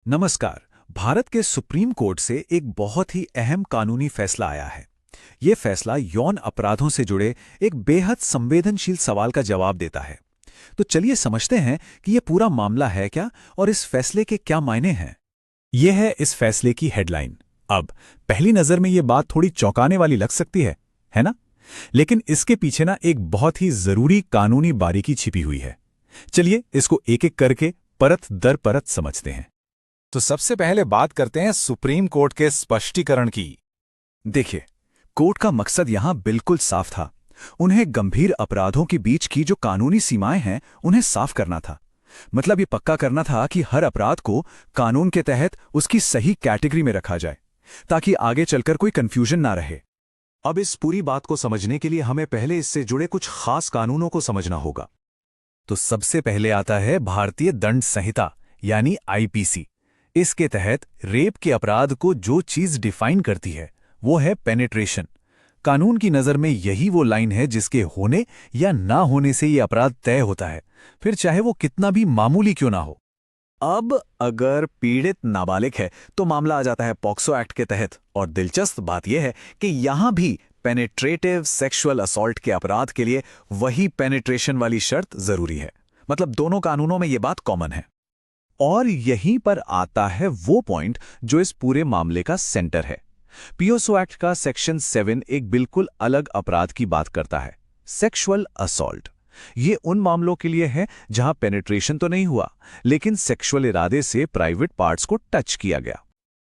नमस्कार। भारत के supreme court से एक बहुत ही अहम कानूनी फैसला आया है। ये फैसला यौन अपराधों से जुड़े एक बेहद संवेदनशील सवाल का जवाब देता है। तो चलिए समझते हैं कि ये पूरा मामला है क्या और इस फैसले के क्या मायने हैं। यह है इस फैसले की हेडलाइन। अब पहली नजर में यह बात थोड़ी चौंकाने वाली लग सकती है ना? लेकिन इसके पीछे ना एक बहुत ही जरूरी कानूनी बारीकी छिपी हुई है। चलिए इसको एक एक करके परत दर परत समझते हैं। तो सबसे पहले बात करते हैं सुप्रीम कोर्ट के स्पष्टीकरण की। देखिए, कोर्ट का मकसद यहां बिल्कुल साफ था। उन्हें गंभीर अपराधों के बीच की जो कानूनी सीमाएं हैं उन्हें साफ करना था। मतलब ये पक्का करना था कि हर अपराध को कानून के तहत उसकी सही कैटेगरी में रखा जाए, ताकि आगे चलकर कोई कंफ्यूजन ना रहे। अब इस पूरी बात को समझने के लिए हमें पहले इससे जुड़े कुछ खास कानूनों को समझना होगा। तो सबसे पहले आता है भारतीय दंड संहिता यानी आईपीसी। इसके तहत रेप के अपराध को जो चीज डिफाइन करती है वो है पेनिट्रेशन। कानून की नजर में यही वो लाइन है जिसके होने या ना होने से ये अपराध तय होता है, फिर चाहे वो कितना भी मामूली क्यों ना हो। अब अगर पीड़ित नाबालिग है तो मामला आ जाता है पॉक्सो एक्ट के तहत। और दिलचस्प बात यह है कि यहां भी पेनिट्रेटिव सेक्सुअल असॉल्ट के अपराध के लिए वही पेनिट्रेशन वाली शर्त जरूरी है। मतलब दोनों कानूनों में यह बात कॉमन है। और यहीं पर आता है वो पॉइंट जो इस पूरे मामले का सेंटर है। पीओसो एक्ट का सेक्शन 7 एक बिल्कुल अलग अपराध की बात करता है, सेक्सुअल असॉल्ट। ये उन मामलों के लिए है जहां पेनिट्रेशन तो नहीं हुआ, लेकिन सेक्सुअल इरादे से प्राइवेट पार्ट्स को टच किया गया।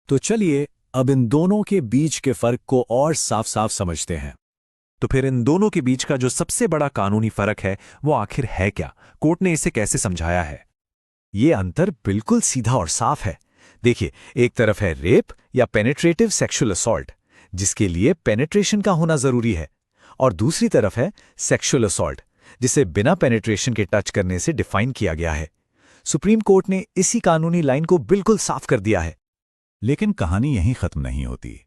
तो चलिए अब इन दोनों के बीच के फर्क को और साफ साफ समझते हैं। तो फिर इन दोनों के बीच का जो सबसे बड़ा कानूनी फर्क है वो आखिर है क्या? कोर्ट ने इसे कैसे समझाया है? ये अंतर बिल्कुल सीधा और साफ है। देखिए, एक तरफ है रेप या पेनिट्रेटिव सेक्सुअल असॉल्ट, जिसके लिए पेनिट्रेशन का होना जरूरी है, और दूसरी तरफ है सेक्सुअल असॉल्ट, जिसे बिना पेनिट्रेशन के टच करने से डिफाइन किया गया है। सुप्रीम कोर्ट ने इसी कानूनी लाइन को बिल्कुल साफ कर दिया है। लेकिन कहानी यहीं खत्म नहीं होती।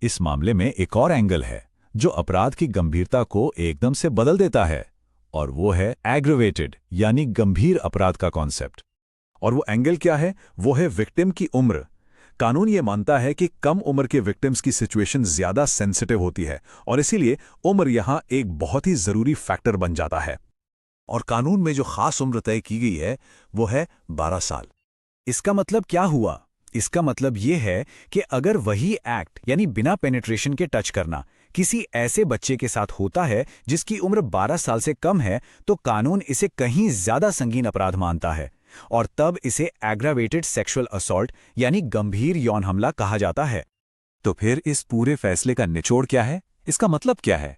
इस मामले में एक और एंगल है जो अपराध की गंभीरता को एकदम से बदल देता है, और वो है एग्रेवेटेड यानी गंभीर अपराध का कॉन्सेप्ट। और वो एंगल क्या है? वो है विक्टिम की उम्र। कानून ये मानता है कि कम उम्र के विक्टिम्स की सिचुएशन ज्यादा सेंसिटिव होती है, और इसीलिए उम्र यहां एक बहुत ही जरूरी फैक्टर बन जाता है। और कानून में जो खास उम्र तय की गई है वो है 12 साल। इसका मतलब क्या हुआ? इसका मतलब ये है कि अगर वही एक्ट यानी बिना पेनिट्रेशन के टच करना किसी ऐसे बच्चे के साथ होता है जिसकी उम्र 12 साल से कम है, तो कानून इसे कहीं ज्यादा संगीन अपराध मानता है, और तब इसे एग्रावेटेड सेक्सुअल असॉल्ट यानी गंभीर यौन हमला कहा जाता है। तो फिर इस पूरे फैसले का निचोड़ क्या है? इसका मतलब क्या है?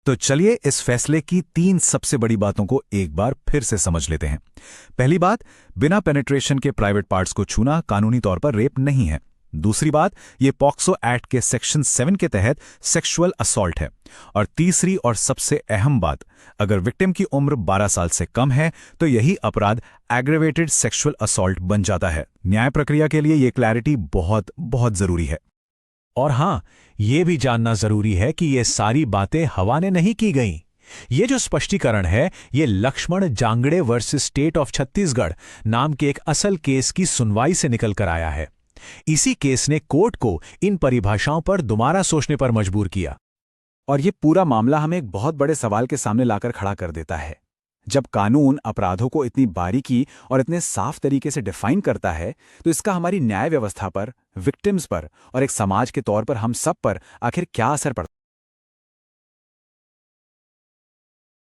तो चलिए इस फैसले की 3 सबसे बड़ी बातों को एक बार फिर से समझ लेते हैं। पहली बात, बिना पेनिट्रेशन के प्राइवेट पार्ट्स को छूना कानूनी तौर पर रेप नहीं है। दूसरी बात, ये पॉक्सो एक्ट के सेक्शन 7 के तहत सेक्सुअल असॉल्ट है। और तीसरी और सबसे अहम बात, अगर विक्टिम की उम्र 12 साल से कम है तो यही अपराध एग्रेवेटेड सेक्सुअल असॉल्ट बन जाता है। न्याय प्रक्रिया के लिए ये क्लैरिटी बहुत बहुत जरूरी है। और हां, ये भी जानना जरूरी है कि ये सारी बातें हवा ने नहीं की गईं। ये जो स्पष्टीकरण है ये Lakshman Jangde versus state of Chhattisgarh नाम के एक असल केस की सुनवाई से निकल कर आया है। इसी केस ने कोर्ट को इन परिभाषाओं पर दोबारा सोचने पर मजबूर किया। और ये पूरा मामला हमें एक बहुत बड़े सवाल के सामने लाकर खड़ा कर देता है। जब कानून अपराधों को इतनी बारीकी और इतने साफ तरीके से डिफाइन करता है, तो इसका हमारी न्याय व्यवस्था पर, विक्टिम्स पर और एक समाज के तौर पर हम सब पर आखिर क्या असर पड़ता है?